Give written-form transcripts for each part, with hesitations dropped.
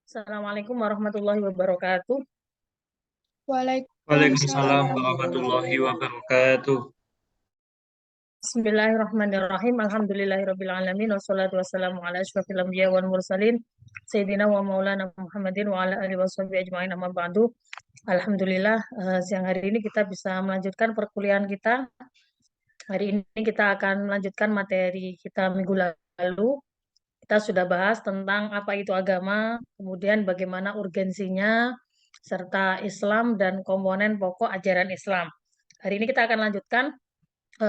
Assalamualaikum warahmatullahi wabarakatuh. Waalaikumsalam Waalaikumsalam warahmatullahi wabarakatuh. Bismillahirrahmanirrahim. Alhamdulillahirabbil alamin wassalatu wassalamu ala asyrofil anbiya wal mursalin sayyidina wa maulana Muhammadin wa ala alihi washabihi ajmain amma ba'du. Alhamdulillah, siang hari ini kita bisa melanjutkan perkuliahan kita. Hari ini kita akan melanjutkan materi kita minggu lalu. Kita sudah bahas tentang apa itu agama, kemudian bagaimana urgensinya, serta Islam dan komponen pokok ajaran Islam. Hari ini kita akan lanjutkan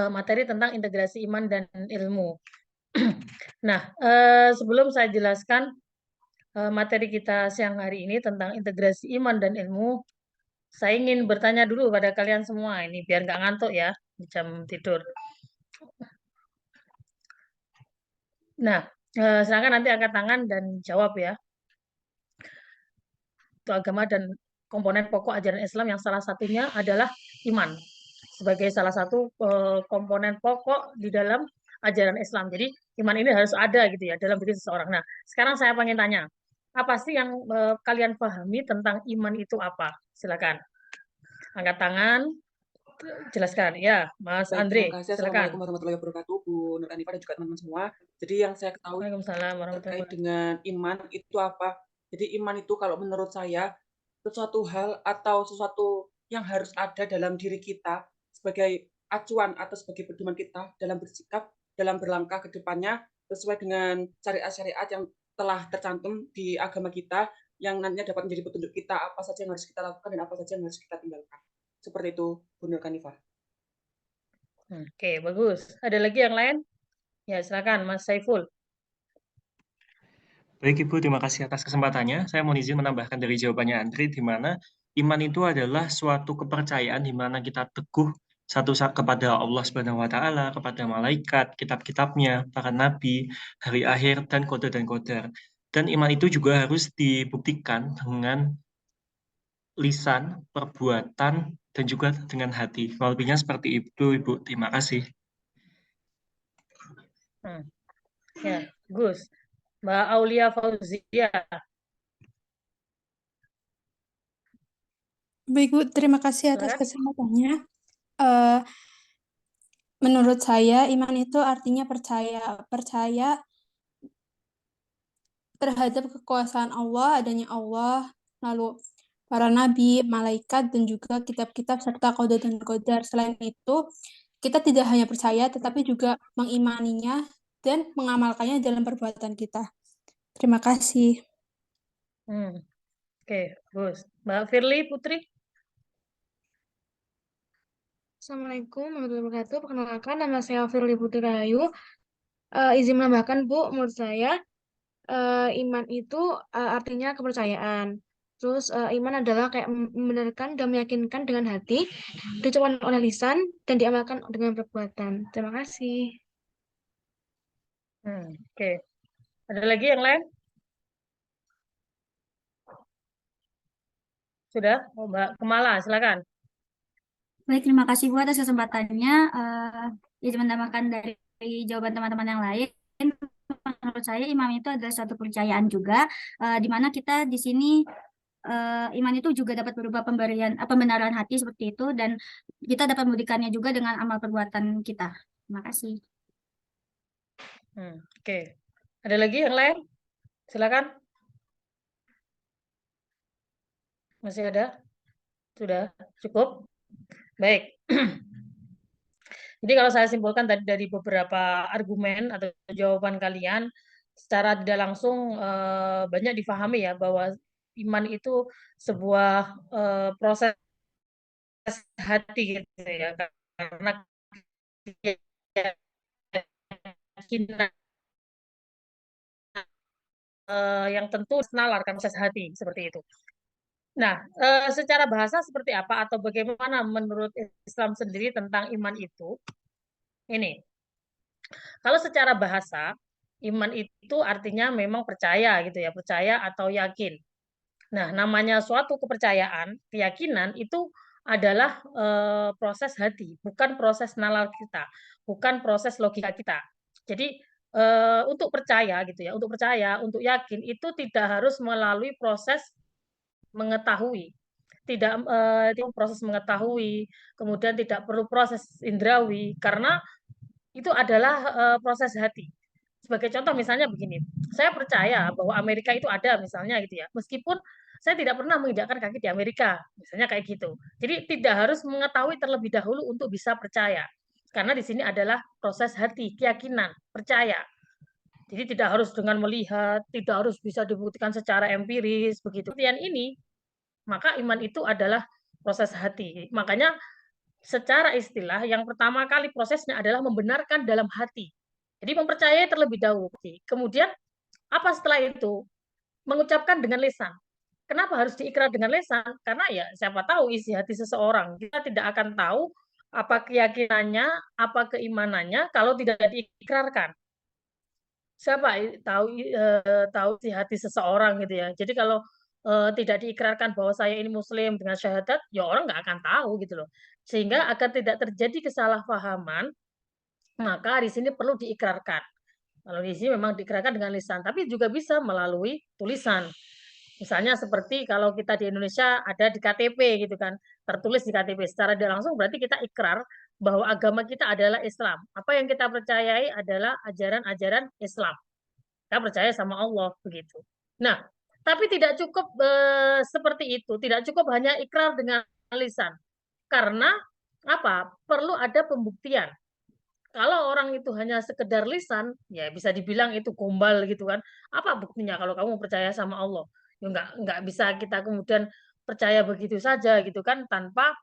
materi tentang integrasi iman dan ilmu. Nah, sebelum saya jelaskan materi kita siang hari ini tentang integrasi iman dan ilmu, saya ingin bertanya dulu pada kalian semua ini biar nggak ngantuk ya di jam tidur. Nah, silakan nanti angkat tangan dan jawab ya. Itu agama dan komponen pokok ajaran Islam yang salah satunya adalah iman sebagai salah satu komponen pokok di dalam ajaran Islam. Jadi iman ini harus ada gitu ya dalam diri seseorang. Nah, sekarang saya pengen tanya, apa sih yang kalian pahami tentang iman itu apa? Silakan. Angkat tangan, jelaskan. Ya, Mas Baik, Andre, terima kasih. silakan. Assalamualaikum warahmatullahi wabarakatuh, Bu Nur Hanifah dan juga teman-teman semua. Jadi yang saya ketahui Waalaikumsalam warahmatullahi terkait wabarakatuh. dengan iman itu apa? Jadi iman itu kalau menurut saya sesuatu hal atau sesuatu yang harus ada dalam diri kita sebagai acuan atau sebagai pedoman kita dalam bersikap, dalam berlangkah ke depannya sesuai dengan syariat-syariat yang telah tercantum di agama kita yang nantinya dapat menjadi petunjuk kita apa saja yang harus kita lakukan dan apa saja yang harus kita tinggalkan. Seperti itu, Bu Nur Hanifah. Oke, bagus. Ada lagi yang lain? Ya, silakan Mas Saiful. Baik Ibu, terima kasih atas kesempatannya. Saya mohon izin menambahkan dari jawabannya Andri, di mana iman itu adalah suatu kepercayaan di mana kita teguh kepada Allah Subhanahu wa taala, kepada malaikat, kitab-kitabnya, para nabi, hari akhir dan qada dan qadar. Dan iman itu juga harus dibuktikan dengan lisan, perbuatan, dan juga dengan hati. Kurang lebihnya seperti itu, Ibu. Terima kasih. Ya, Gus. Mbak Aulia Fauzia. Baik, Bu, terima kasih atas Silakan. kesempatannya. Eh, Menurut saya, iman itu artinya percaya terhadap kekuasaan Allah, adanya Allah, lalu para nabi, malaikat, dan juga kitab-kitab serta qada dan qadar. Selain itu, kita tidak hanya percaya, tetapi juga mengimaninya dan mengamalkannya dalam perbuatan kita. Terima kasih. Oke, Gus. Mbak Firly Putri. Assalamualaikum warahmatullahi wabarakatuh. Perkenalkan, nama saya Firly Putri Rahayu. Izin menambahkan, Bu, menurut saya iman itu artinya kepercayaan. Terus iman adalah kayak membenarkan dan meyakinkan dengan hati, diucapkan oleh lisan, dan diamalkan dengan perbuatan. Terima kasih. Oke. Ada lagi yang lain? Sudah? Oh, Mbak Kemala, silakan. Baik, terima kasih Bu atas kesempatannya. Izin menambahkan dari jawaban teman-teman yang lain. Menurut saya iman itu adalah suatu kepercayaan juga, di mana kita di sini iman itu juga dapat berupa pembenaran hati seperti itu, dan kita dapat membuktikannya juga dengan amal perbuatan kita. Terima kasih. Oke. Ada lagi yang lain? Silakan. Masih ada? Sudah cukup? Baik. Jadi kalau saya simpulkan tadi dari beberapa argumen atau jawaban kalian, secara tidak langsung banyak difahami ya bahwa iman itu sebuah proses hati gitu ya, karena keyakinan yang tentu nalar kan proses hati seperti itu. Nah, secara bahasa seperti apa atau bagaimana menurut Islam sendiri tentang iman itu? Ini, kalau secara bahasa, iman itu artinya memang percaya gitu ya, percaya atau yakin. Nah, namanya suatu kepercayaan, keyakinan itu adalah proses hati, bukan proses nalar kita, bukan proses logika kita. Jadi untuk percaya gitu ya, untuk percaya, untuk yakin itu tidak harus melalui proses mengetahui. Tidak proses mengetahui, kemudian tidak perlu proses indrawi karena itu adalah proses hati. Sebagai contoh misalnya begini, saya percaya bahwa Amerika itu ada misalnya gitu ya, meskipun saya tidak pernah menginjakkan kaki di Amerika, misalnya kayak gitu. Jadi tidak harus mengetahui terlebih dahulu untuk bisa percaya. Karena di sini adalah proses hati, keyakinan, percaya. Jadi tidak harus dengan melihat, tidak harus bisa dibuktikan secara empiris begitu. Kemudian ini, maka iman itu adalah proses hati. Makanya secara istilah yang pertama kali prosesnya adalah membenarkan dalam hati. Jadi mempercayai terlebih dahulu. Kemudian apa setelah itu? Mengucapkan dengan lisan. Kenapa harus diikrar dengan lisan? Karena ya siapa tahu isi hati seseorang. Kita tidak akan tahu apa keyakinannya, apa keimanannya kalau tidak diikrarkan. Siapa tahu isi hati seseorang gitu ya. Jadi kalau tidak diikrarkan bahwa saya ini muslim dengan syahadat, ya orang nggak akan tahu gitu loh. Sehingga agar tidak terjadi kesalahpahaman, maka di sini perlu diikrarkan. Kalau di sini memang diikrarkan dengan lisan, tapi juga bisa melalui tulisan. Misalnya seperti kalau kita di Indonesia ada di KTP gitu kan, tertulis di KTP secara tidak langsung berarti kita ikrar bahwa agama kita adalah Islam. Apa yang kita percayai adalah ajaran-ajaran Islam. Kita percaya sama Allah begitu. Nah, tapi tidak cukup seperti itu, tidak cukup hanya ikrar dengan lisan. Karena apa? Perlu ada pembuktian. Kalau orang itu hanya sekedar lisan, ya bisa dibilang itu gombal gitu kan. Apa buktinya kalau kamu percaya sama Allah? Ya nggak bisa kita kemudian percaya begitu saja gitu kan tanpa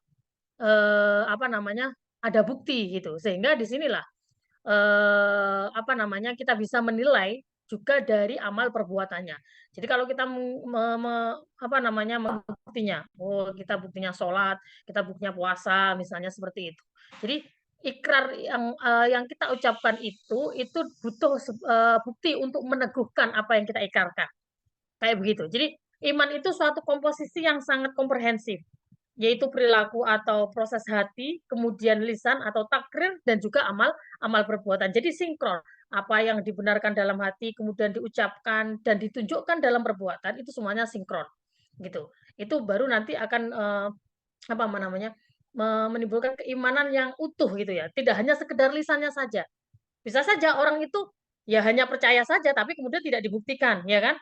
apa namanya ada bukti gitu. Sehingga disinilah apa namanya kita bisa menilai juga dari amal perbuatannya. Jadi kalau kita apa namanya buktinya, oh kita buktinya sholat, kita buktinya puasa, misalnya seperti itu. Jadi ikrar yang kita ucapkan itu butuh bukti untuk meneguhkan apa yang kita ikrarkan. Kayak begitu. Jadi iman itu suatu komposisi yang sangat komprehensif, yaitu perilaku atau proses hati, kemudian lisan atau takrir, dan juga amal perbuatan. Jadi sinkron. Apa yang dibenarkan dalam hati, kemudian diucapkan dan ditunjukkan dalam perbuatan, itu semuanya sinkron. Gitu. Itu baru nanti akan apa namanya menimbulkan keimanan yang utuh gitu ya. Tidak hanya sekedar lisannya saja. Bisa saja orang itu ya hanya percaya saja, tapi kemudian tidak dibuktikan, ya kan?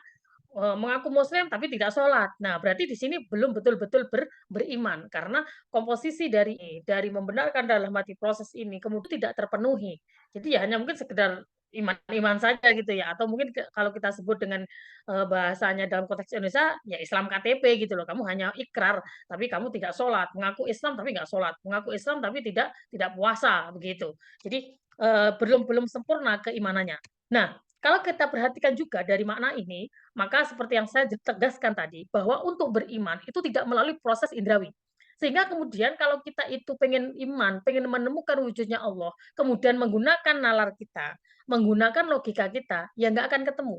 Mengaku muslim tapi tidak sholat. Nah, berarti di sini belum betul-betul beriman karena komposisi dari membenarkan dalam hati proses ini kemudian tidak terpenuhi. Jadi ya hanya mungkin sekedar iman saja gitu ya, atau mungkin kalau kita sebut dengan bahasanya dalam konteks Indonesia ya Islam KTP gitu loh. Kamu hanya ikrar tapi kamu tidak sholat, mengaku Islam tapi nggak sholat, mengaku Islam tapi tidak puasa begitu. Jadi belum sempurna keimanannya. Nah, kalau kita perhatikan juga dari makna ini, maka seperti yang saya tegaskan tadi, bahwa untuk beriman itu tidak melalui proses indrawi. Sehingga kemudian kalau kita itu pengen iman, pengen menemukan wujudnya Allah, kemudian menggunakan nalar kita, menggunakan logika kita, ya nggak akan ketemu.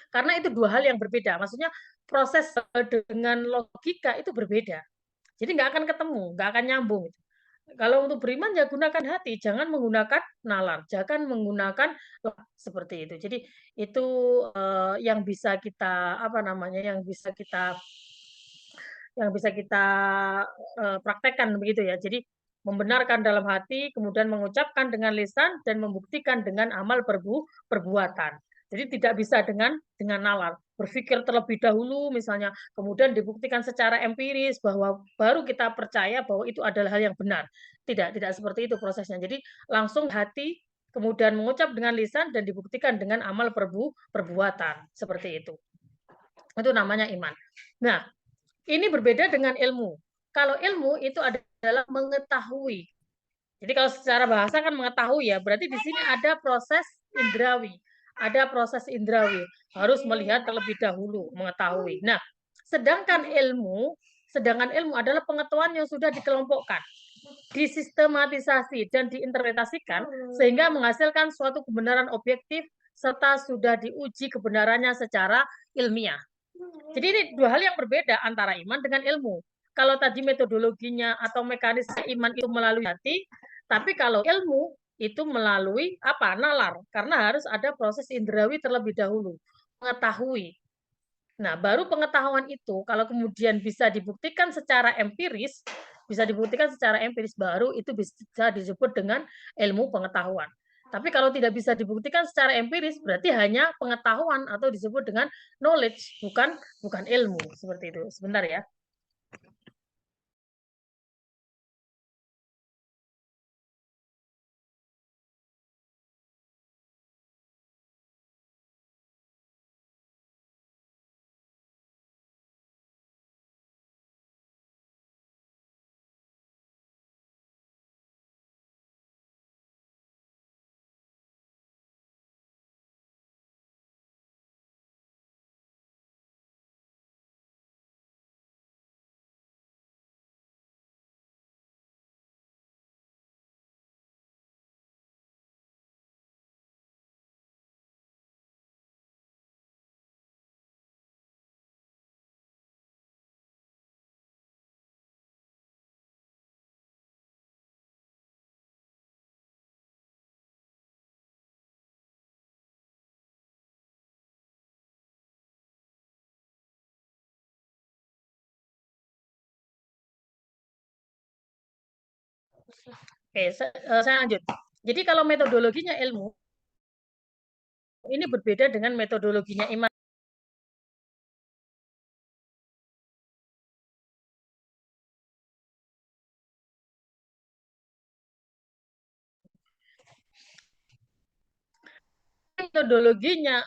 Karena itu dua hal yang berbeda. Maksudnya proses dengan logika itu berbeda. Jadi nggak akan ketemu, nggak akan nyambung. Kalau untuk beriman ya gunakan hati, jangan menggunakan nalar, jangan menggunakan seperti itu. Jadi itu yang bisa kita apa namanya, yang bisa kita praktekkan begitu ya. Jadi membenarkan dalam hati, kemudian mengucapkan dengan lisan dan membuktikan dengan amal perbuatan. Jadi tidak bisa dengan nalar. Berpikir terlebih dahulu misalnya, kemudian dibuktikan secara empiris bahwa baru kita percaya bahwa itu adalah hal yang benar. Tidak seperti itu prosesnya. Jadi langsung hati, kemudian mengucap dengan lisan dan dibuktikan dengan amal perbuatan. Seperti itu. Itu namanya iman. Nah, ini berbeda dengan ilmu. Kalau ilmu itu adalah mengetahui. Jadi kalau secara bahasa kan mengetahui ya, berarti di sini ada proses indrawi. Ada proses indrawi, harus melihat terlebih dahulu, mengetahui. Nah, sedangkan ilmu adalah pengetahuan yang sudah dikelompokkan, disistematisasi dan diinterpretasikan sehingga menghasilkan suatu kebenaran objektif serta sudah diuji kebenarannya secara ilmiah. Jadi ini dua hal yang berbeda antara iman dengan ilmu. Kalau tadi metodologinya atau mekanisme iman itu melalui hati, tapi kalau ilmu itu melalui apa? Nalar, karena harus ada proses indrawi terlebih dahulu, mengetahui. Nah, baru pengetahuan itu kalau kemudian bisa dibuktikan secara empiris, baru itu bisa disebut dengan ilmu pengetahuan. Tapi kalau tidak bisa dibuktikan secara empiris, berarti hanya pengetahuan atau disebut dengan knowledge, bukan ilmu, seperti itu. Sebentar ya. Oke, saya lanjut. Jadi kalau metodologinya ilmu, ini berbeda dengan metodologinya iman. Metodologinya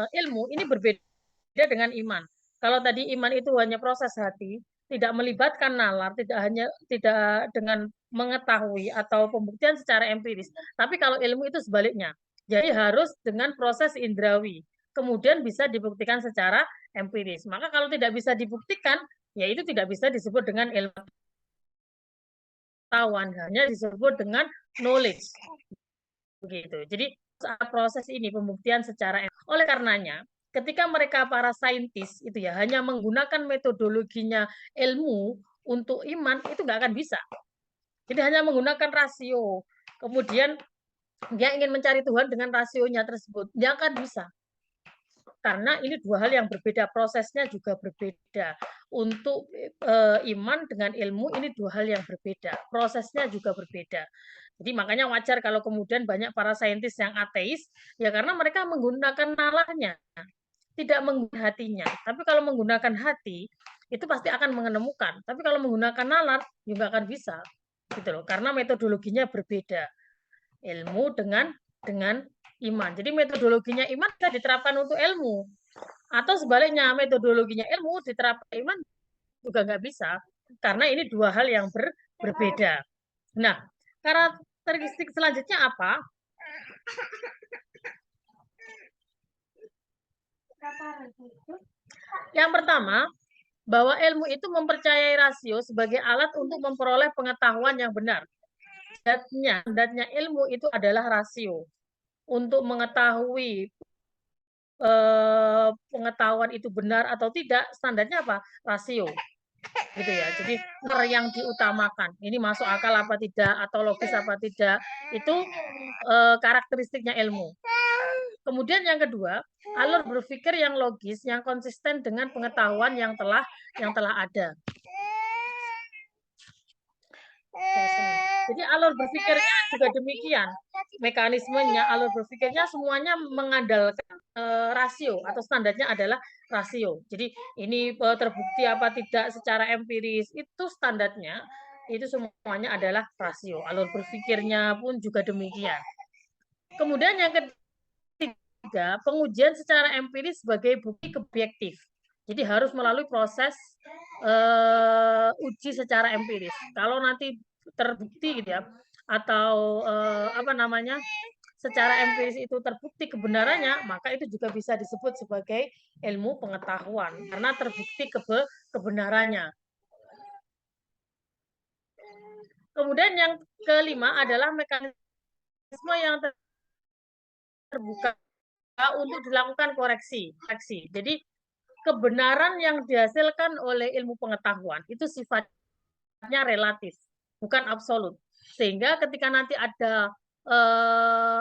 ilmu ini berbeda dengan iman. Kalau tadi iman itu hanya proses hati, tidak melibatkan nalar, tidak dengan mengetahui atau pembuktian secara empiris. Tapi kalau ilmu itu sebaliknya. Jadi harus dengan proses indrawi. Kemudian bisa dibuktikan secara empiris. Maka kalau tidak bisa dibuktikan, ya itu tidak bisa disebut dengan ilmu pengetahuan, hanya disebut dengan knowledge. Begitu. Jadi proses ini pembuktian secara oleh karenanya ketika mereka para saintis itu ya hanya menggunakan metodologinya ilmu untuk iman itu nggak akan bisa. Jadi hanya menggunakan rasio, kemudian dia ingin mencari Tuhan dengan rasionya tersebut, nggak akan bisa. Karena ini dua hal yang berbeda, prosesnya juga berbeda. Untuk iman dengan ilmu ini dua hal yang berbeda, prosesnya juga berbeda. Jadi makanya wajar kalau kemudian banyak para saintis yang ateis, ya karena mereka menggunakan nalarnya, tidak menggunakan hatinya. Tapi kalau menggunakan hati, itu pasti akan menemukan. Tapi kalau menggunakan nalar, juga akan bisa, gitu loh. Karena metodologinya berbeda, ilmu dengan iman. Jadi metodologinya iman bisa diterapkan untuk ilmu, atau sebaliknya metodologinya ilmu diterapkan iman juga nggak bisa, karena ini dua hal yang berbeda. Nah, karakteristik selanjutnya apa? Yang pertama, bahwa ilmu itu mempercayai rasio sebagai alat untuk memperoleh pengetahuan yang benar. Standarnya ilmu itu adalah rasio. Untuk mengetahui pengetahuan itu benar atau tidak, standarnya apa? Rasio. Gitu ya. Jadi yang diutamakan. Ini masuk akal apa tidak atau logis apa tidak, itu karakteristiknya ilmu. Kemudian yang kedua, alur berpikir yang logis, yang konsisten dengan pengetahuan yang telah ada. Jadi alur berpikirnya juga demikian. Mekanismenya, alur berpikirnya semuanya mengandalkan rasio atau standarnya adalah rasio. Jadi ini terbukti apa tidak secara empiris, itu standarnya itu semuanya adalah rasio. Alur berpikirnya pun juga demikian. Kemudian yang ketiga, pengujian secara empiris sebagai bukti objektif. Jadi harus melalui proses uji secara empiris. Kalau nanti terbukti gitu ya, atau secara empiris itu terbukti kebenarannya, maka itu juga bisa disebut sebagai ilmu pengetahuan karena terbukti kebenarannya. Kemudian yang kelima adalah mekanisme yang terbuka untuk dilakukan koreksi. Jadi kebenaran yang dihasilkan oleh ilmu pengetahuan itu sifatnya relatif, bukan absolut. Sehingga ketika nanti ada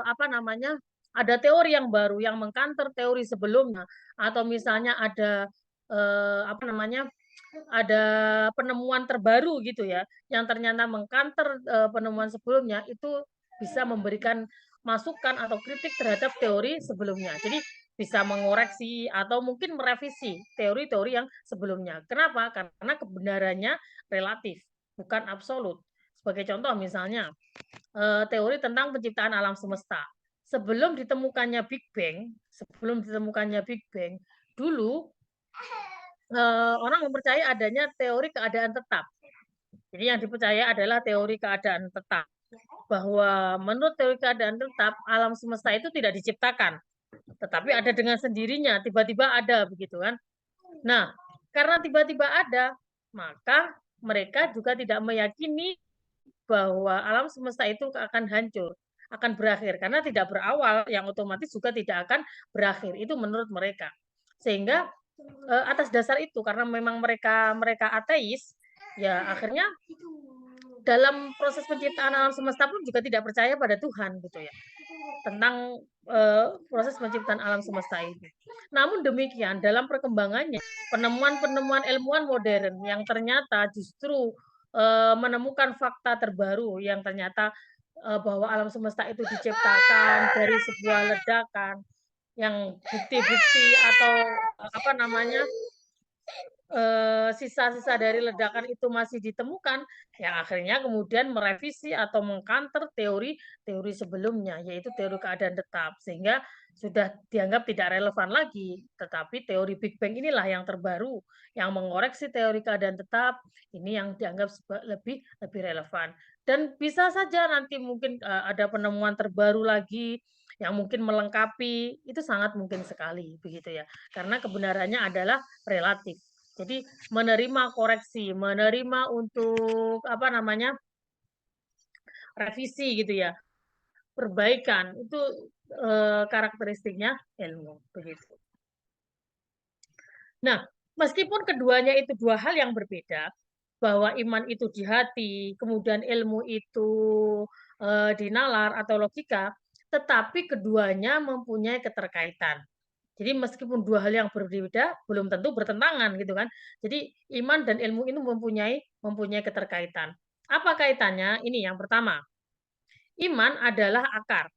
apa namanya, ada teori yang baru yang mengcounter teori sebelumnya, atau misalnya ada apa namanya, ada penemuan terbaru gitu ya, yang ternyata mengcounter penemuan sebelumnya, itu bisa memberikan masukan atau kritik terhadap teori sebelumnya. Jadi bisa mengoreksi atau mungkin merevisi teori-teori yang sebelumnya. Kenapa? Karena kebenarannya relatif, bukan absolut. Sebagai contoh misalnya, teori tentang penciptaan alam semesta. Sebelum ditemukannya Big Bang, dulu orang mempercayai adanya teori keadaan tetap. Jadi yang dipercaya adalah teori keadaan tetap. Bahwa menurut teori keadaan tetap, alam semesta itu tidak diciptakan. Tetapi ada dengan sendirinya, tiba-tiba ada begitu kan. Nah, karena tiba-tiba ada, maka mereka juga tidak meyakini bahwa alam semesta itu akan hancur, akan berakhir. Karena tidak berawal, yang otomatis juga tidak akan berakhir. Itu menurut mereka. Sehingga atas dasar itu, karena memang mereka ateis, ya akhirnya dalam proses penciptaan alam semesta pun juga tidak percaya pada Tuhan gitu ya, tentang proses penciptaan alam semesta itu. Namun demikian, dalam perkembangannya, penemuan-penemuan ilmuwan modern yang ternyata justru menemukan fakta terbaru yang ternyata bahwa alam semesta itu diciptakan dari sebuah ledakan, yang bukti-bukti atau apa namanya, sisa-sisa dari ledakan itu masih ditemukan, yang akhirnya kemudian merevisi atau mengcounter teori sebelumnya, yaitu teori keadaan tetap, sehingga sudah dianggap tidak relevan lagi. Tetapi teori Big Bang inilah yang terbaru, yang mengoreksi teori keadaan tetap, ini yang dianggap lebih relevan. Dan bisa saja nanti mungkin ada penemuan terbaru lagi yang mungkin melengkapi, itu sangat mungkin sekali begitu ya. Karena kebenarannya adalah relatif. Jadi menerima koreksi, menerima untuk apa namanya, revisi gitu ya, perbaikan, itu karakteristiknya ilmu begitu. Nah, meskipun keduanya itu dua hal yang berbeda, bahwa iman itu di hati, kemudian ilmu itu di nalar atau logika, tetapi keduanya mempunyai keterkaitan. Jadi meskipun dua hal yang berbeda, belum tentu bertentangan gitu kan. Jadi iman dan ilmu ini mempunyai keterkaitan. Apa kaitannya? Ini yang pertama. Iman adalah akar.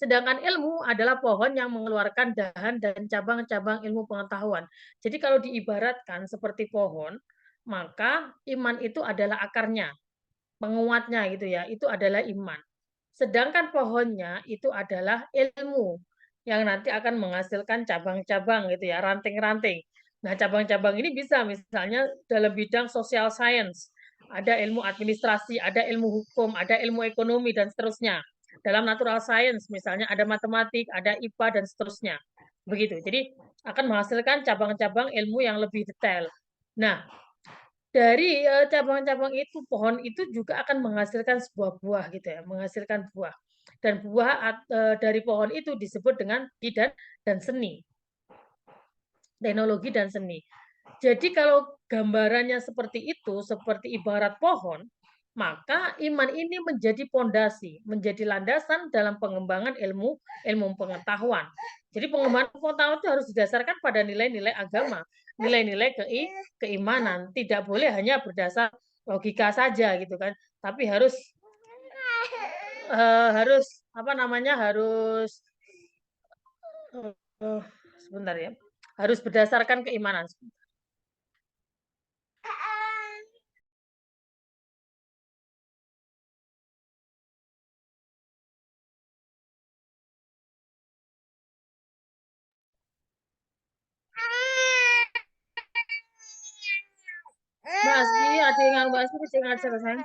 Sedangkan ilmu adalah pohon yang mengeluarkan dahan dan cabang-cabang ilmu pengetahuan. Jadi kalau diibaratkan seperti pohon, maka iman itu adalah akarnya, penguatnya gitu ya, itu adalah iman. Sedangkan pohonnya itu adalah ilmu yang nanti akan menghasilkan cabang-cabang gitu ya, ranting-ranting. Nah, cabang-cabang ini bisa misalnya dalam bidang social science, ada ilmu administrasi, ada ilmu hukum, ada ilmu ekonomi dan seterusnya. Dalam natural science misalnya ada matematik, ada IPA dan seterusnya. Begitu. Jadi akan menghasilkan cabang-cabang ilmu yang lebih detail. Nah, dari cabang-cabang itu, pohon itu juga akan menghasilkan sebuah buah gitu ya, menghasilkan buah. Dan buah dari pohon itu disebut dengan dan seni, teknologi dan seni. Jadi kalau gambarannya seperti itu, seperti ibarat pohon, maka iman ini menjadi pondasi, menjadi landasan dalam pengembangan ilmu pengetahuan. Jadi pengembangan pengetahuan itu harus didasarkan pada nilai-nilai agama, nilai-nilai keimanan. Tidak boleh hanya berdasar logika saja gitu kan, tapi harus apa namanya, harus sebentar ya, harus berdasarkan keimanan. Mbak Asmi, ada yang Mbak Asmi bisa ngajar sayang.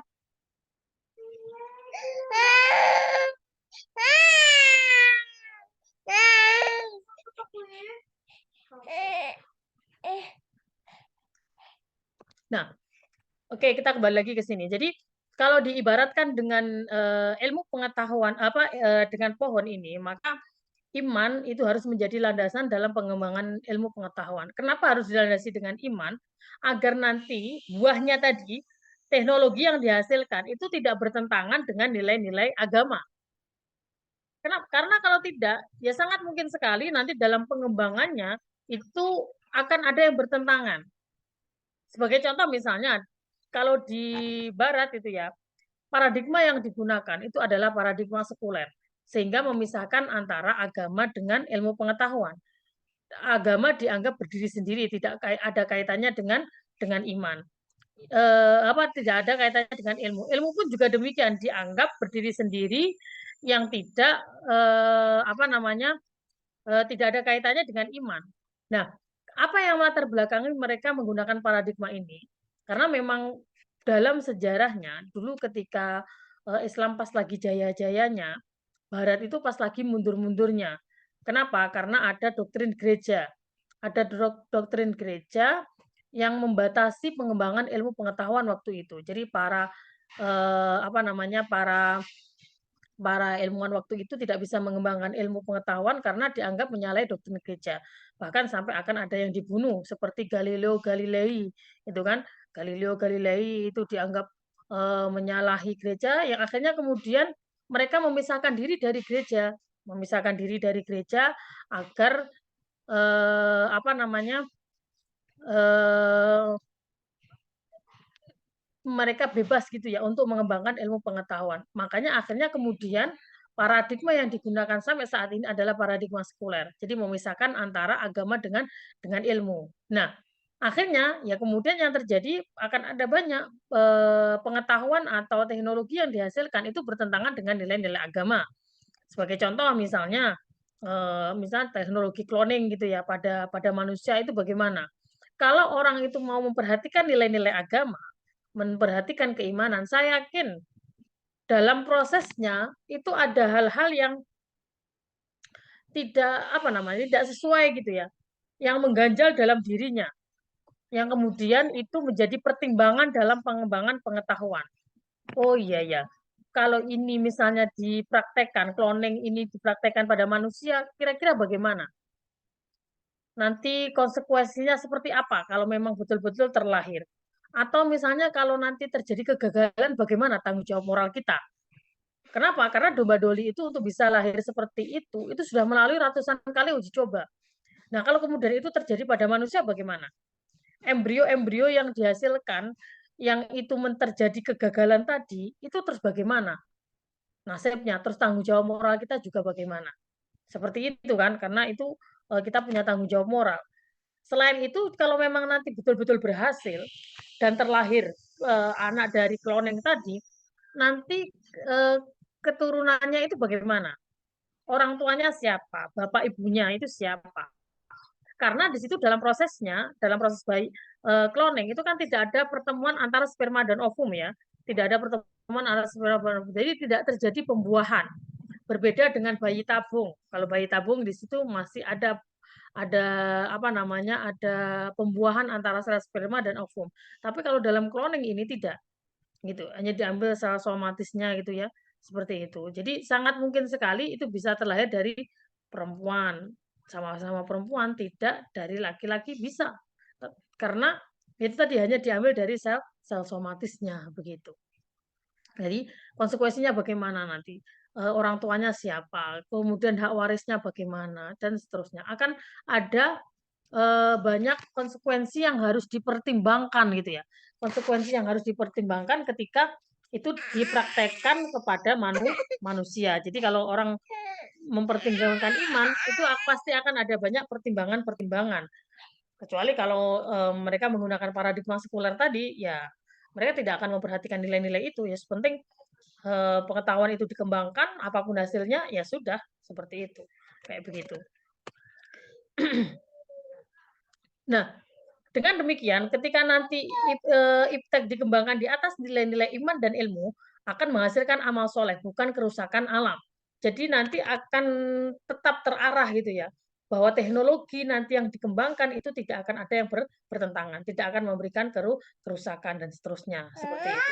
Nah, oke, kita kembali lagi ke sini. Jadi kalau diibaratkan dengan ilmu pengetahuan dengan pohon ini, maka iman itu harus menjadi landasan dalam pengembangan ilmu pengetahuan. Kenapa harus dilandasi dengan iman? Agar nanti buahnya tadi, teknologi yang dihasilkan itu tidak bertentangan dengan nilai-nilai agama. Kenapa? Karena kalau tidak, ya sangat mungkin sekali nanti dalam pengembangannya itu akan ada yang bertentangan. Sebagai contoh misalnya, kalau di Barat itu ya, paradigma yang digunakan itu adalah paradigma sekuler, sehingga memisahkan antara agama dengan ilmu pengetahuan. Agama dianggap berdiri sendiri, tidak ada kaitannya dengan iman. Tidak ada kaitannya dengan ilmu. Ilmu pun juga demikian, dianggap berdiri sendiri yang tidak tidak ada kaitannya dengan iman. Nah, apa yang latar belakangi mereka menggunakan paradigma ini? Karena memang dalam sejarahnya dulu ketika Islam pas lagi jaya-jayanya, Barat itu pas lagi mundur-mundurnya. Kenapa? Karena ada doktrin gereja. Ada doktrin gereja yang membatasi pengembangan ilmu pengetahuan waktu itu. Jadi para para ilmuwan waktu itu tidak bisa mengembangkan ilmu pengetahuan karena dianggap menyalahi doktrin gereja. Bahkan sampai akan ada yang dibunuh seperti Galileo Galilei, itu kan Galileo Galilei itu dianggap menyalahi gereja, yang akhirnya kemudian mereka memisahkan diri dari gereja, agar mereka bebas gitu ya untuk mengembangkan ilmu pengetahuan. Makanya akhirnya kemudian paradigma yang digunakan sampai saat ini adalah paradigma sekuler. Jadi memisahkan antara agama dengan ilmu. Nah, akhirnya ya kemudian yang terjadi akan ada banyak pengetahuan atau teknologi yang dihasilkan itu bertentangan dengan nilai-nilai agama. Sebagai contoh misalnya teknologi cloning gitu ya pada manusia itu bagaimana? Kalau orang itu mau memperhatikan nilai-nilai agama, memperhatikan keimanan, saya yakin dalam prosesnya itu ada hal-hal yang tidak sesuai gitu ya, yang mengganjal dalam dirinya, yang kemudian itu menjadi pertimbangan dalam pengembangan pengetahuan. Oh iya ya, kalau ini misalnya dipraktekkan, cloning ini dipraktekkan pada manusia, kira-kira bagaimana? Nanti konsekuensinya seperti apa kalau memang betul-betul terlahir? Atau misalnya kalau nanti terjadi kegagalan, bagaimana tanggung jawab moral kita? Kenapa? Karena domba doli itu untuk bisa lahir seperti itu sudah melalui ratusan kali uji coba. Nah, kalau kemudian itu terjadi pada manusia, bagaimana? Embrio-embrio yang dihasilkan, yang itu terjadi kegagalan tadi, itu terus bagaimana? Nasibnya, terus tanggung jawab moral kita juga bagaimana? Seperti itu kan, karena itu kita punya tanggung jawab moral. Selain itu, kalau memang nanti betul-betul berhasil dan terlahir anak dari cloning tadi, nanti keturunannya itu bagaimana? Orang tuanya siapa? Bapak ibunya itu siapa? Karena di situ dalam proses bayi cloning itu kan tidak ada pertemuan antara sperma dan ovum ya, tidak ada pertemuan antara sperma dan ovum, jadi tidak terjadi pembuahan. Berbeda dengan bayi tabung. Kalau bayi tabung di situ masih ada pembuahan antara sel sperma dan ovum. Tapi kalau dalam cloning ini tidak, gitu. Hanya diambil sel somatisnya gitu ya, seperti itu. Jadi sangat mungkin sekali itu bisa terlahir dari perempuan, sama-sama perempuan, tidak dari laki-laki bisa. Karena itu tadi hanya diambil dari sel somatisnya begitu. Jadi konsekuensinya bagaimana nanti? Orang tuanya siapa, kemudian hak warisnya bagaimana, dan seterusnya. Akan ada banyak konsekuensi yang harus dipertimbangkan gitu ya. Konsekuensi yang harus dipertimbangkan ketika itu dipraktekkan kepada manusia. Jadi kalau orang mempertimbangkan iman, itu pasti akan ada banyak pertimbangan-pertimbangan. Kecuali kalau mereka menggunakan paradigma sekuler tadi, ya mereka tidak akan memperhatikan nilai-nilai itu. Ya penting pengetahuan itu dikembangkan, apapun hasilnya, ya sudah, seperti itu. Kayak begitu. Nah, dengan demikian, ketika nanti iptek dikembangkan di atas nilai-nilai iman dan ilmu, akan menghasilkan amal soleh, bukan kerusakan alam. Jadi nanti akan tetap terarah gitu ya, bahwa teknologi nanti yang dikembangkan itu tidak akan ada yang bertentangan, tidak akan memberikan kerusakan dan seterusnya, seperti itu.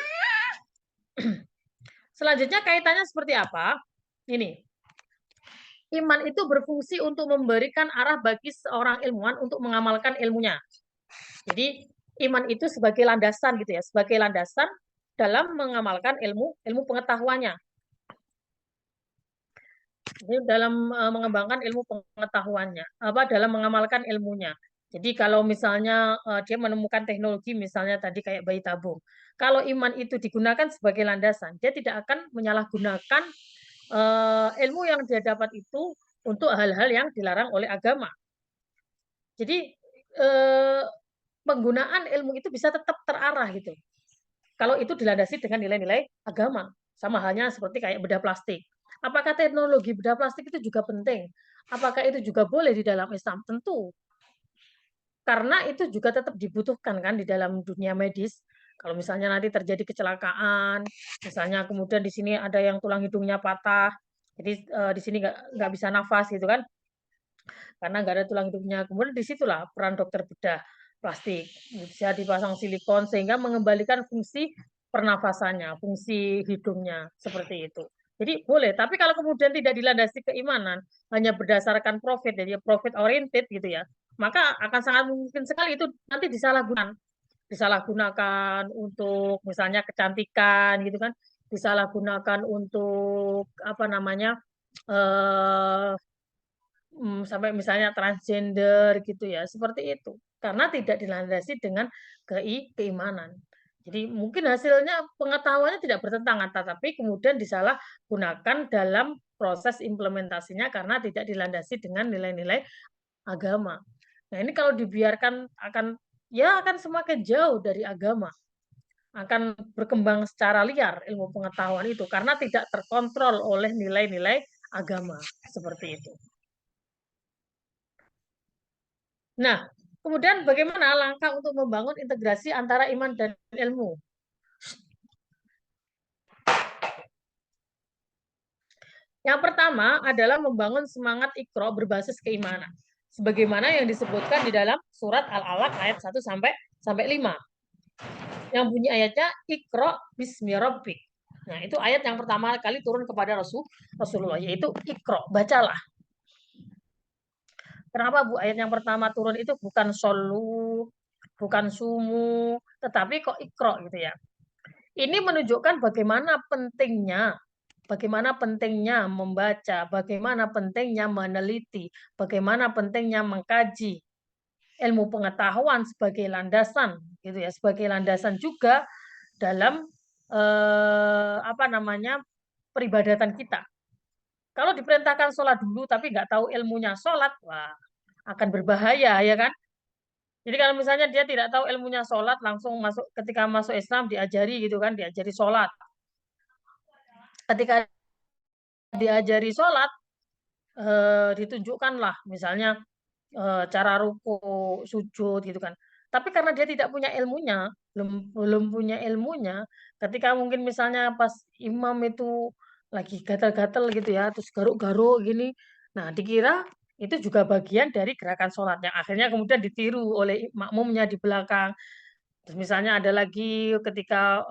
Selanjutnya kaitannya seperti apa? Ini, iman itu berfungsi untuk memberikan arah bagi seorang ilmuwan untuk mengamalkan ilmunya. Jadi iman itu sebagai landasan gitu ya, sebagai landasan dalam mengamalkan ilmu pengetahuannya. Jadi dalam mengembangkan ilmu pengetahuannya, dalam mengamalkan ilmunya. Jadi kalau misalnya dia menemukan teknologi, misalnya tadi kayak bayi tabung, kalau iman itu digunakan sebagai landasan, dia tidak akan menyalahgunakan ilmu yang dia dapat itu untuk hal-hal yang dilarang oleh agama. Jadi penggunaan ilmu itu bisa tetap terarah gitu. Kalau itu dilandasi dengan nilai-nilai agama, sama halnya seperti kayak bedah plastik. Apakah teknologi bedah plastik itu juga penting? Apakah itu juga boleh di dalam Islam? Tentu. Karena itu juga tetap dibutuhkan kan di dalam dunia medis. Kalau misalnya nanti terjadi kecelakaan, misalnya kemudian di sini ada yang tulang hidungnya patah, jadi di sini nggak bisa nafas gitu kan, karena nggak ada tulang hidungnya. Kemudian disitulah peran dokter bedah plastik, bisa dipasang silikon sehingga mengembalikan fungsi pernafasannya, fungsi hidungnya, seperti itu. Jadi boleh, tapi kalau kemudian tidak dilandasi keimanan, hanya berdasarkan profit, jadi profit oriented gitu ya, maka akan sangat mungkin sekali itu nanti disalahgunakan untuk misalnya kecantikan gitu kan, disalahgunakan untuk apa namanya sampai misalnya transgender gitu ya, seperti itu. Karena tidak dilandasi dengan keimanan. Jadi mungkin hasilnya pengetahuannya tidak bertentangan, tetapi kemudian disalahgunakan dalam proses implementasinya karena tidak dilandasi dengan nilai-nilai agama. Nah ini kalau dibiarkan akan semakin jauh dari agama, akan berkembang secara liar ilmu pengetahuan itu karena tidak terkontrol oleh nilai-nilai agama seperti itu. Nah, kemudian bagaimana langkah untuk membangun integrasi antara iman dan ilmu? Yang pertama adalah membangun semangat Iqra berbasis keimanan. Sebagaimana yang disebutkan di dalam surat Al-Alaq ayat 1 sampai 5. Yang bunyi ayatnya Iqra bismi rabbik. Nah, itu ayat yang pertama kali turun kepada Rasulullah, yaitu Iqra, bacalah. Kenapa Bu ayat yang pertama turun itu bukan solu, bukan sumu, tetapi kok Iqra gitu ya. Ini menunjukkan bagaimana pentingnya membaca, bagaimana pentingnya meneliti, bagaimana pentingnya mengkaji ilmu pengetahuan sebagai landasan, gitu ya, sebagai landasan juga dalam peribadatan kita. Kalau diperintahkan sholat dulu tapi nggak tahu ilmunya sholat, wah akan berbahaya ya kan? Jadi kalau misalnya dia tidak tahu ilmunya sholat, langsung ketika masuk Islam diajari gitu kan, diajari sholat. Ketika diajari sholat, ditunjukkanlah misalnya cara ruku, sujud gitu kan. Tapi karena dia tidak punya ilmunya, belum punya ilmunya, ketika mungkin misalnya pas imam itu lagi gatal-gatal gitu ya, terus garuk-garuk gini, nah dikira itu juga bagian dari gerakan sholat yang akhirnya kemudian ditiru oleh makmumnya di belakang. Terus misalnya ada lagi ketika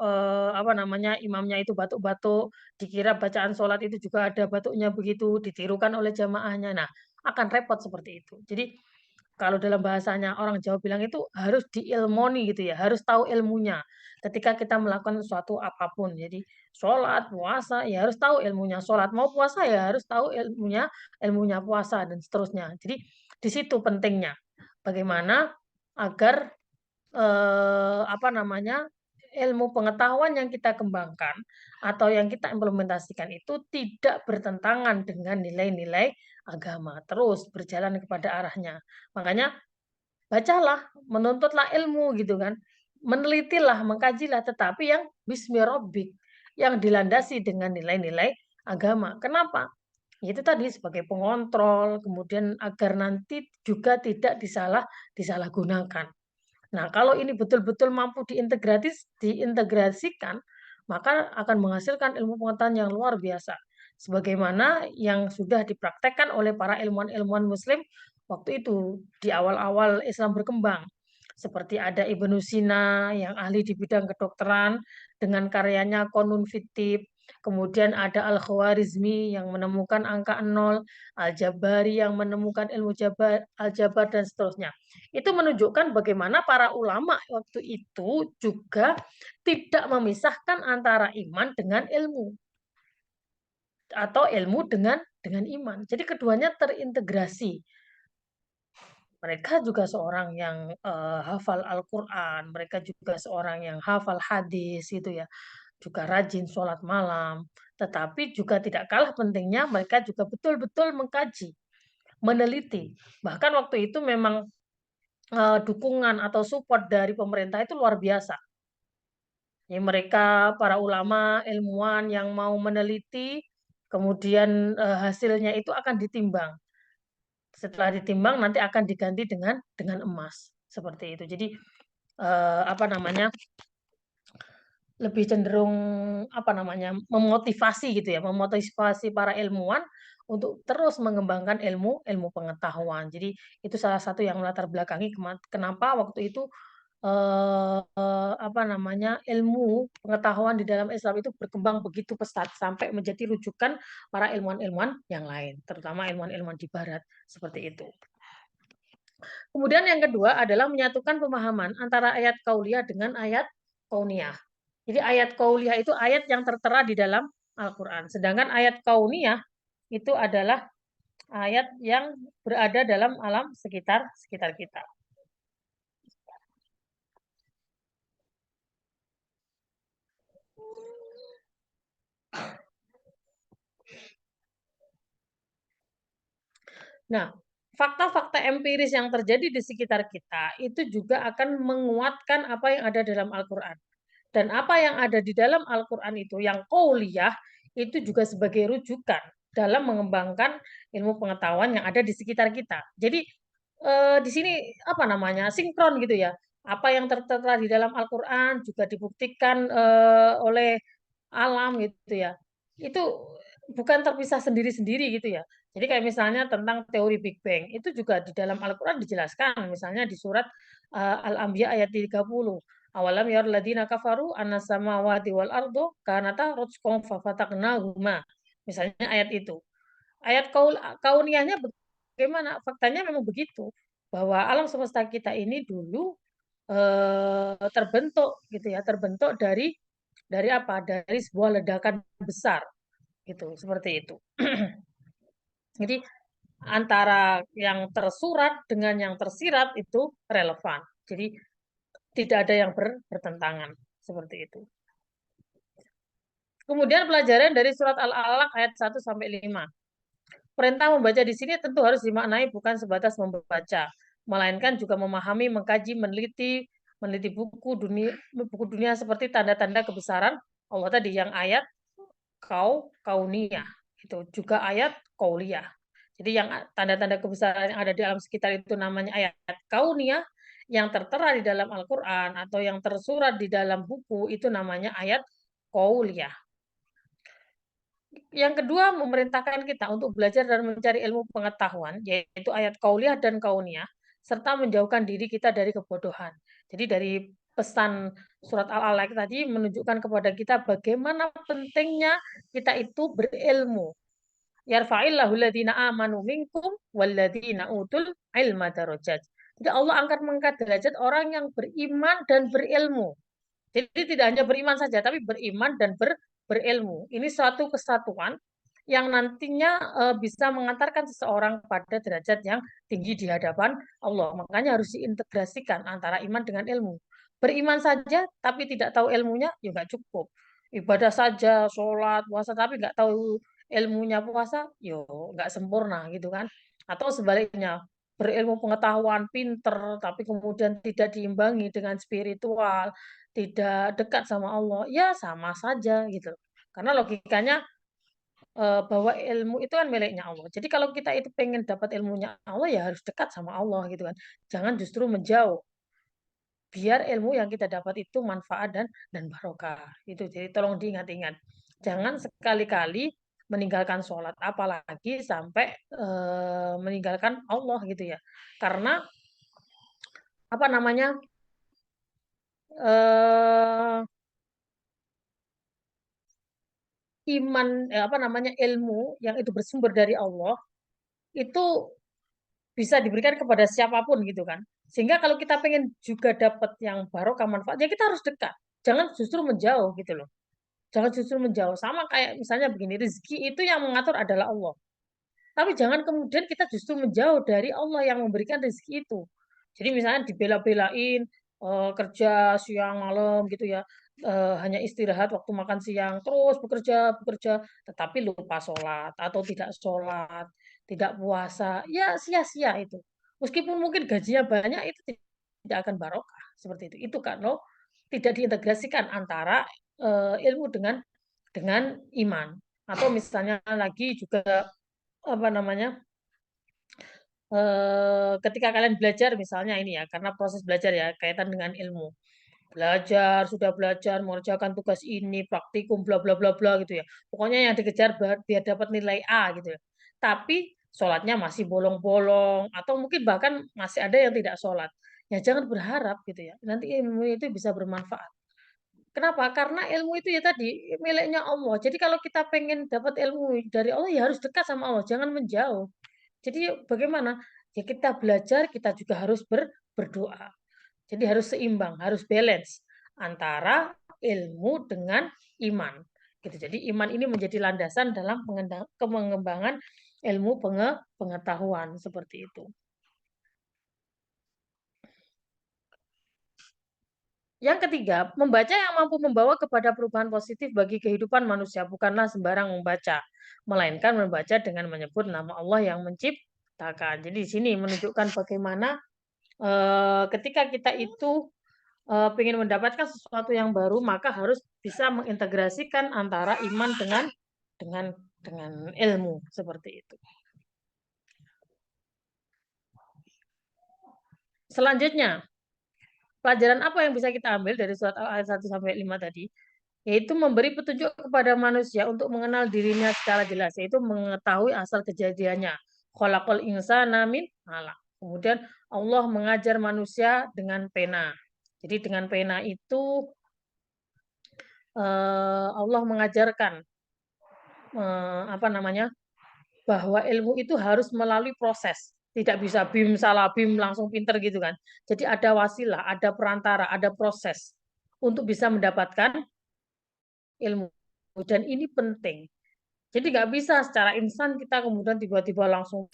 imamnya itu batuk-batuk, dikira bacaan sholat itu juga ada batuknya begitu, ditirukan oleh jamaahnya. Nah, akan repot seperti itu. Jadi kalau dalam bahasanya orang Jawa bilang itu harus diilmoni gitu ya, harus tahu ilmunya. Ketika kita melakukan sesuatu apapun, jadi sholat, puasa, ya harus tahu ilmunya sholat. Mau puasa ya harus tahu ilmunya puasa dan seterusnya. Jadi di situ pentingnya bagaimana agar ilmu pengetahuan yang kita kembangkan atau yang kita implementasikan itu tidak bertentangan dengan nilai-nilai agama, terus berjalan kepada arahnya. Makanya bacalah, menuntutlah ilmu gitu kan. Menelitilah, mengkajilah, tetapi yang bismi rabbik, yang dilandasi dengan nilai-nilai agama. Kenapa? Itu tadi sebagai pengontrol, kemudian agar nanti juga tidak disalahgunakan. Nah, kalau ini betul-betul mampu diintegrasikan, maka akan menghasilkan ilmu pengetahuan yang luar biasa. Sebagaimana yang sudah dipraktekkan oleh para ilmuwan-ilmuwan Muslim waktu itu, di awal-awal Islam berkembang. Seperti ada Ibnu Sina yang ahli di bidang kedokteran, dengan karyanya Qanun Fitib, Kemudian ada Al-Khwarizmi yang menemukan angka 0, Al-Jabari yang menemukan ilmu aljabar dan seterusnya. Itu menunjukkan bagaimana para ulama waktu itu juga tidak memisahkan antara iman dengan ilmu atau ilmu dengan iman. Jadi keduanya terintegrasi. Mereka juga seorang yang hafal Al-Quran, mereka juga seorang yang hafal hadis gitu ya, juga rajin sholat malam, tetapi juga tidak kalah pentingnya mereka juga betul-betul mengkaji, meneliti. Bahkan waktu itu memang dukungan atau support dari pemerintah itu luar biasa. Ya, mereka para ulama, ilmuwan yang mau meneliti, kemudian hasilnya itu akan ditimbang. Setelah ditimbang nanti akan diganti dengan emas seperti itu. Jadi apa namanya lebih cenderung apa namanya memotivasi gitu ya, memotivasi para ilmuwan untuk terus mengembangkan ilmu pengetahuan. Jadi itu salah satu yang melatar belakangi kenapa waktu itu apa namanya ilmu pengetahuan di dalam Islam itu berkembang begitu pesat sampai menjadi rujukan para ilmuwan-ilmuwan yang lain, terutama ilmuwan-ilmuwan di Barat seperti itu. Kemudian yang kedua adalah menyatukan pemahaman antara ayat kauliyah dengan ayat kauniyah. Jadi ayat kauliyah itu ayat yang tertera di dalam Al-Quran. Sedangkan ayat kauniyah itu adalah ayat yang berada dalam alam sekitar kita. Nah, fakta-fakta empiris yang terjadi di sekitar kita itu juga akan menguatkan apa yang ada dalam Al-Quran. Dan apa yang ada di dalam Al-Quran itu, yang qauliyah, itu juga sebagai rujukan dalam mengembangkan ilmu pengetahuan yang ada di sekitar kita. Jadi di sini apa namanya sinkron gitu ya. Apa yang tertera di dalam Al-Quran juga dibuktikan oleh alam gitu ya. Itu bukan terpisah sendiri-sendiri gitu ya. Jadi kayak misalnya tentang teori Big Bang, itu juga di dalam Al-Quran dijelaskan, misalnya di surat Al-Anbiya ayat 30. Awalam yarladina kafaru anna samawati wal ardo kanata rutqan fafataqnahuma. Misalnya ayat itu. Ayat kauniyahnya bagaimana? Faktanya memang begitu. Bahwa alam semesta kita ini dulu terbentuk gitu ya, terbentuk dari apa? Dari sebuah ledakan besar gitu, seperti itu. Jadi antara yang tersurat dengan yang tersirat itu relevan. Jadi tidak ada yang bertentangan seperti itu. Kemudian pelajaran dari surat Al-Alaq ayat 1 sampai 5. Perintah membaca di sini tentu harus dimaknai bukan sebatas membaca, melainkan juga memahami, mengkaji, meneliti buku dunia seperti tanda-tanda kebesaran Allah tadi yang ayat kauniyah. Itu juga ayat kauliyah. Jadi yang tanda-tanda kebesaran yang ada di alam sekitar itu namanya ayat kauniyah, yang tertera di dalam Al-Quran atau yang tersurat di dalam buku itu namanya ayat kauliyah. Yang kedua, memerintahkan kita untuk belajar dan mencari ilmu pengetahuan, yaitu ayat kauliyah dan kauniyah, serta menjauhkan diri kita dari kebodohan. Jadi dari pesan surat Al-Alaq tadi menunjukkan kepada kita bagaimana pentingnya kita itu berilmu. Yarfa'illahu alladhina amanu minkum walladhina utul ilma darajat. Jadi Allah mengangkat derajat orang yang beriman dan berilmu. Jadi tidak hanya beriman saja, tapi beriman dan berilmu. Ini suatu kesatuan yang nantinya bisa mengantarkan seseorang pada derajat yang tinggi di hadapan Allah. Makanya harus diintegrasikan antara iman dengan ilmu. Beriman saja, tapi tidak tahu ilmunya, ya nggak cukup. Ibadah saja, sholat, puasa, tapi nggak tahu ilmunya puasa, yo nggak sempurna gitu kan. Atau sebaliknya, berilmu pengetahuan, pinter, tapi kemudian tidak diimbangi dengan spiritual, tidak dekat sama Allah, ya sama saja gitu. Karena logikanya bahwa ilmu itu kan miliknya Allah. Jadi kalau kita itu pengen dapat ilmunya Allah ya harus dekat sama Allah gitu kan. Jangan justru menjauh. Biar ilmu yang kita dapat itu manfaat dan barokah. Itu jadi tolong diingat-ingat. Jangan sekali-kali meninggalkan sholat, apalagi sampai meninggalkan Allah gitu ya. Karena apa namanya? iman apa namanya ilmu yang itu bersumber dari Allah itu bisa diberikan kepada siapapun gitu kan. Sehingga kalau kita pengen juga dapat yang barokah manfaat, ya kita harus dekat. Jangan justru menjauh gitu loh. Jangan justru menjauh. Sama kayak misalnya begini, rezeki itu yang mengatur adalah Allah. Tapi jangan kemudian kita justru menjauh dari Allah yang memberikan rezeki itu. Jadi misalnya dibela-belain kerja siang malam gitu ya, hanya istirahat waktu makan siang, terus bekerja bekerja, tetapi lupa sholat atau tidak sholat, tidak puasa, ya sia-sia itu. Meskipun mungkin gajinya banyak, itu tidak akan barokah seperti itu. Itu kan loh, tidak diintegrasikan antara ilmu dengan iman. Atau misalnya lagi juga apa namanya ketika kalian belajar misalnya ini ya karena proses belajar ya kaitan dengan ilmu belajar sudah belajar mengerjakan tugas ini praktikum bla bla bla bla gitu ya pokoknya yang dikejar biar dapat nilai A gitu ya tapi sholatnya masih bolong-bolong atau mungkin bahkan masih ada yang tidak sholat ya jangan berharap gitu ya nanti ilmu itu bisa bermanfaat. Kenapa? Karena ilmu itu ya tadi miliknya Allah. Jadi kalau kita pengen dapat ilmu dari Allah ya harus dekat sama Allah, jangan menjauh. Jadi bagaimana? Ya kita belajar, kita juga harus berdoa. Jadi harus seimbang, harus balance antara ilmu dengan iman. Gitu. Jadi iman ini menjadi landasan dalam pengembangan ilmu pengetahuan seperti itu. Yang ketiga, membaca yang mampu membawa kepada perubahan positif bagi kehidupan manusia bukanlah sembarang membaca, melainkan membaca dengan menyebut nama Allah yang menciptakan. Jadi di sini menunjukkan bagaimana ketika kita itu ingin mendapatkan sesuatu yang baru, maka harus bisa mengintegrasikan antara iman dengan ilmu seperti itu. Selanjutnya, pelajaran apa yang bisa kita ambil dari surat Al-Ayat 1 sampai 5 tadi? Yaitu memberi petunjuk kepada manusia untuk mengenal dirinya secara jelas, yaitu mengetahui asal kejadiannya. Khalaqal insana min alaq. Kemudian Allah mengajar manusia dengan pena. Jadi dengan pena itu Allah mengajarkan apa namanya bahwa ilmu itu harus melalui proses. Tidak bisa bim salah bim langsung pinter gitu kan. Jadi ada wasilah, ada perantara, ada proses untuk bisa mendapatkan ilmu. Dan ini penting. Jadi nggak bisa secara instan kita kemudian tiba-tiba langsung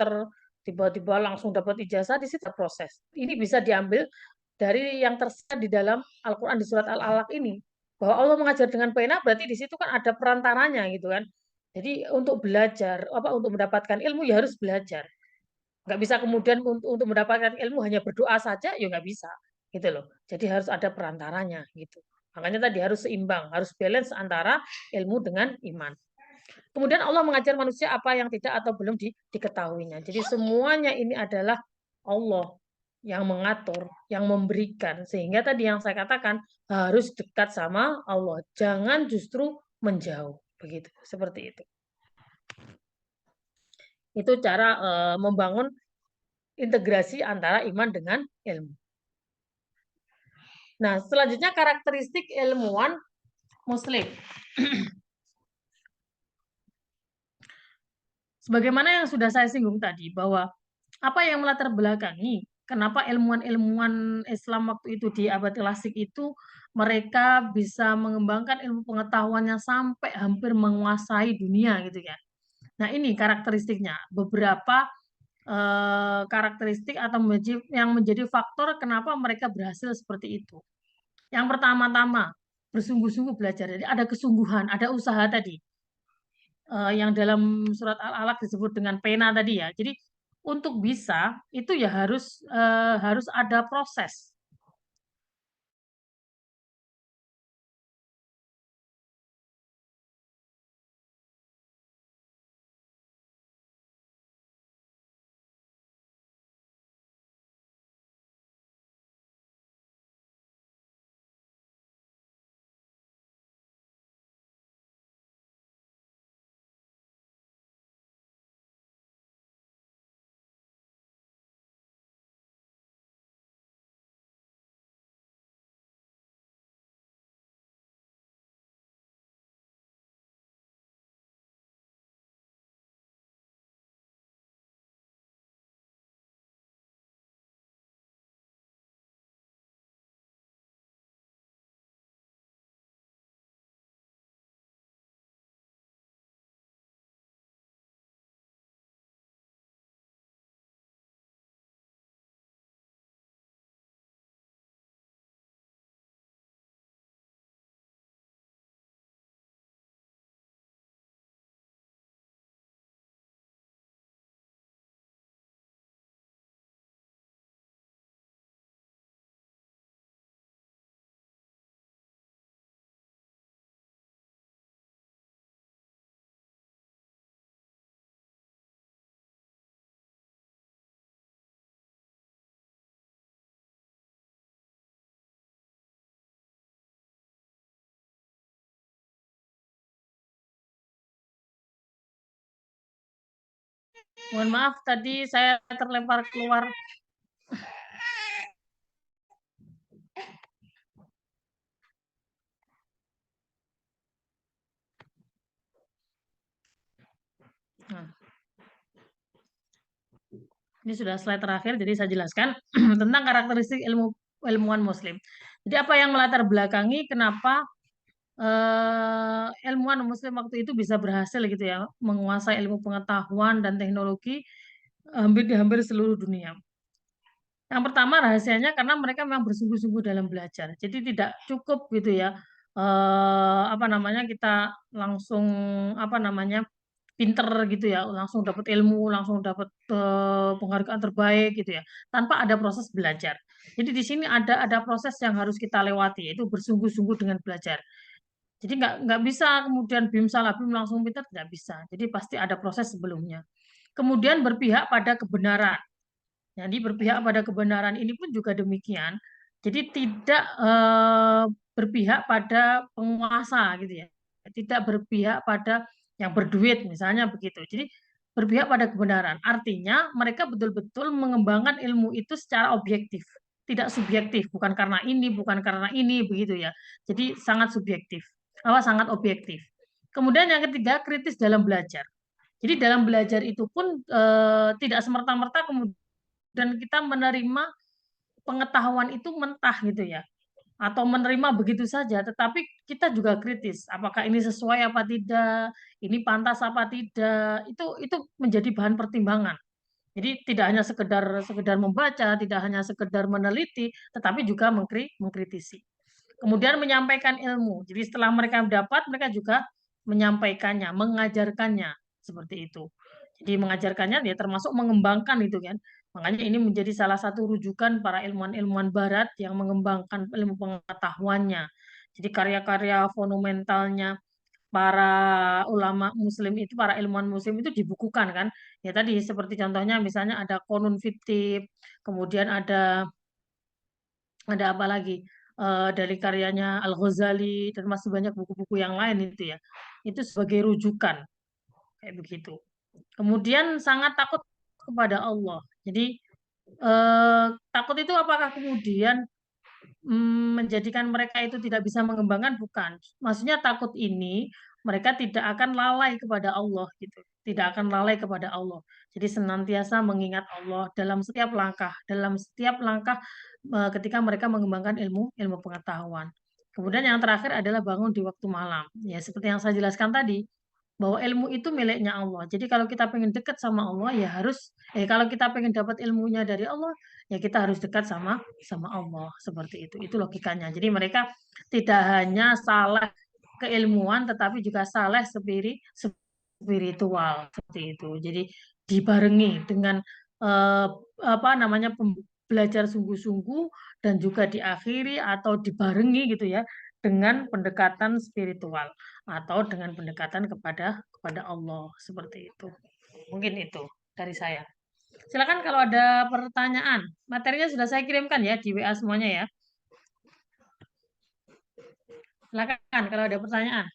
dapat ijazah di situ proses. Ini bisa diambil dari yang tersirat di dalam Al-Qur'an di surat Al-Alaq ini. Bahwa Allah mengajar dengan pena berarti di situ kan ada perantaranya gitu kan. Jadi untuk belajar untuk mendapatkan ilmu ya harus belajar. Nggak bisa kemudian untuk mendapatkan ilmu hanya berdoa saja ya nggak bisa gitu loh. Jadi harus ada perantaranya gitu. Makanya tadi harus seimbang, harus balance antara ilmu dengan iman. Kemudian Allah mengajar manusia apa yang tidak atau belum diketahuinya. Jadi semuanya ini adalah Allah yang mengatur, yang memberikan. Sehingga tadi yang saya katakan harus dekat sama Allah. Jangan justru menjauh. Begitu, seperti itu. Itu cara membangun integrasi antara iman dengan ilmu. Nah, selanjutnya karakteristik ilmuwan Muslim. Sebagaimana yang sudah saya singgung tadi, bahwa apa yang melatar belakangi kenapa ilmuwan-ilmuwan Islam waktu itu di abad klasik itu mereka bisa mengembangkan ilmu pengetahuannya sampai hampir menguasai dunia gitu ya. Nah, ini karakteristiknya. Beberapa karakteristik atau yang menjadi faktor kenapa mereka berhasil seperti itu. Yang pertama-tama, bersungguh-sungguh belajar. Jadi ada kesungguhan, ada usaha tadi. Yang dalam surat Al-Alaq disebut dengan pena tadi ya. Jadi untuk bisa itu ya harus ada proses. Mohon maaf tadi saya terlempar keluar. Nah, ini sudah slide terakhir, jadi saya jelaskan tentang karakteristik ilmuwan Muslim. Jadi apa yang melatar belakangi kenapa ilmuwan Muslim waktu itu bisa berhasil gitu ya menguasai ilmu pengetahuan dan teknologi di hampir seluruh dunia. Yang pertama rahasianya karena mereka memang bersungguh-sungguh dalam belajar. Jadi tidak cukup gitu ya kita langsung pinter gitu ya, langsung dapat ilmu, langsung dapat penghargaan terbaik gitu ya, tanpa ada proses belajar. Jadi di sini ada proses yang harus kita lewati, yaitu bersungguh-sungguh dengan belajar. Jadi nggak bisa kemudian bim salah bim langsung pinter, tidak bisa. Jadi pasti ada proses sebelumnya. Kemudian berpihak pada kebenaran. Jadi berpihak pada kebenaran ini pun juga demikian. Jadi tidak berpihak pada penguasa gitu ya. Tidak berpihak pada yang berduit misalnya begitu. Jadi berpihak pada kebenaran. Artinya mereka betul-betul mengembangkan ilmu itu secara objektif, tidak subjektif, bukan karena ini begitu ya. Jadi sangat subjektif, sangat objektif. Kemudian yang ketiga kritis dalam belajar. Jadi dalam belajar itu pun tidak semerta-merta kemudian dan kita menerima pengetahuan itu mentah gitu ya, atau menerima begitu saja, tetapi kita juga kritis, apakah ini sesuai apa tidak, ini pantas apa tidak, itu menjadi bahan pertimbangan. Jadi tidak hanya sekedar membaca, tidak hanya sekedar meneliti, tetapi juga mengkritisi. Kemudian menyampaikan ilmu. Jadi setelah mereka dapat, mereka juga menyampaikannya, mengajarkannya seperti itu. Jadi mengajarkannya ya termasuk mengembangkan itu kan. Makanya ini menjadi salah satu rujukan para ilmuwan-ilmuwan barat yang mengembangkan ilmu pengetahuannya. Jadi karya-karya monumentalnya para ulama muslim itu, para ilmuwan muslim itu dibukukan kan. Ya tadi seperti contohnya misalnya ada Qanun Fittib, kemudian ada apa lagi? Dari karyanya Al-Ghazali dan masih banyak buku-buku yang lain itu ya. Itu sebagai rujukan kayak begitu. Kemudian sangat takut kepada Allah. Jadi takut itu apakah kemudian menjadikan mereka itu tidak bisa mengembangkan? Bukan. Maksudnya takut ini mereka tidak akan lalai kepada Allah gitu. Tidak akan lalai kepada Allah. Jadi senantiasa mengingat Allah dalam setiap langkah ketika mereka mengembangkan ilmu pengetahuan. Kemudian yang terakhir adalah bangun di waktu malam. Ya seperti yang saya jelaskan tadi, bahwa ilmu itu miliknya Allah. Jadi kalau kita pengen dekat sama Allah ya kalau kita pengen dapat ilmunya dari Allah ya kita harus dekat sama Allah seperti itu. Itu logikanya. Jadi mereka tidak hanya salah keilmuan tetapi juga salah spiritual seperti itu. Jadi dibarengi dengan belajar sungguh-sungguh dan juga diakhiri atau dibarengi gitu ya dengan pendekatan spiritual atau dengan pendekatan kepada Allah seperti itu. Mungkin itu dari saya. Silakan kalau ada pertanyaan. Materinya sudah saya kirimkan ya di WA semuanya ya. Silakan kalau ada pertanyaan.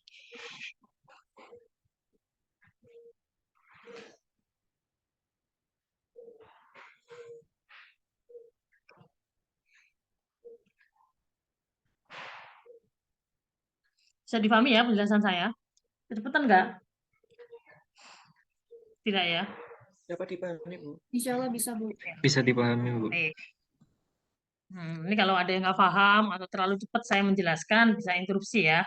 Bisa dipahami ya penjelasan saya? Kecepatan nggak? Tidak ya? Dapat dipahami, Bu? Insya Allah bisa, Bu. Bisa dipahami, Bu. Baik. Ini kalau ada yang nggak paham atau terlalu cepat saya menjelaskan, bisa interupsi ya.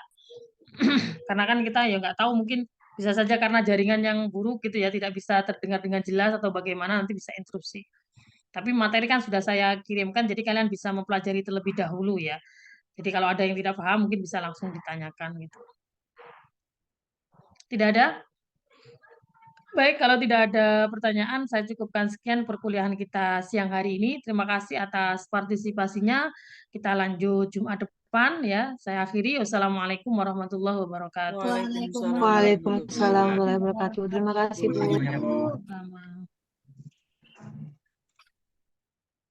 Karena kan kita ya nggak tahu, mungkin bisa saja karena jaringan yang buruk gitu ya, tidak bisa terdengar dengan jelas atau bagaimana, nanti bisa interupsi. Tapi materi kan sudah saya kirimkan, jadi kalian bisa mempelajari terlebih dahulu ya. Jadi kalau ada yang tidak paham, mungkin bisa langsung ditanyakan gitu. Tidak ada? Baik, kalau tidak ada pertanyaan, saya cukupkan sekian perkuliahan kita siang hari ini. Terima kasih atas partisipasinya. Kita lanjut Jumat depan ya. Saya akhiri. Wassalamualaikum warahmatullahi wabarakatuh. Waalaikumsalam Waalaikumsalam warahmatullahi wabarakatuh. Terima kasih, Bu. Sama.